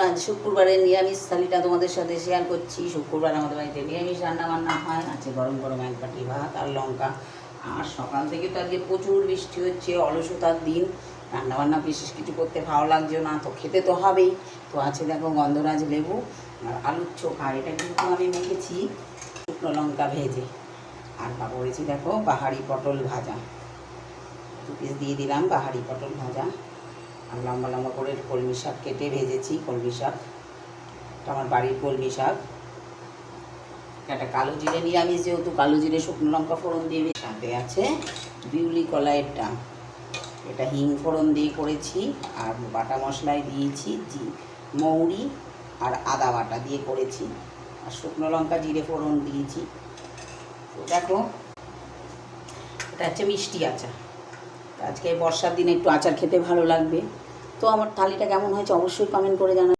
আজ শুক্রবারের নিরামিষ থালিটা তোমাদের সাথে শেয়ার করছি। শুক্রবার আমাদের বাড়িতে নিরামিষ রান্না বান্না হয়, আছে গরম গরম এক বাটি ভাত আর লঙ্কা। আর সকাল থেকে তো আজকে প্রচুর বৃষ্টি হচ্ছে, অলসতার দিন, রান্নাবান্না বিশেষ কিছু করতে ভালো লাগছে না, তো খেতে তো হবেই। তো আছে দেখো গন্ধরাজ লেবু আর আলুর চোখা, এটা কিন্তু আমি মেখেছি শুকনো লঙ্কা ভেজে। আর করেছি দেখো বাহারি পটল ভাজা, 2 পিস দিয়ে দিলাম বাহারি পটল ভাজা। আর লম্বা লম্বা করে কলমি শাক কেটে ভেজেছি, কলমি শাক, আমার বাড়ির কলমি শাক। একটা কালো জিরে নিরামিষ যেহেতু কালো জিরে শুকনো লঙ্কা ফোড়ন দিয়ে, সাথে আছে বিউলি কলাইয়ের ডাল, এটা হিং ফোড়ন দিয়ে করেছি। আর বাটা মশলায় দিয়েছি মৌরি আর আদা বাটা দিয়ে করেছি, আর শুকনো লঙ্কা জিরে ফোড়ন দিয়েছি। তো দেখো এটা হচ্ছে মিষ্টি আচার। আজকে বর্ষার দিনে একটু আচার খেতে ভালো লাগবে। তো আমার থালিটা কেমন হয়েছে অবশ্যই কমেন্ট করে জানাবেন।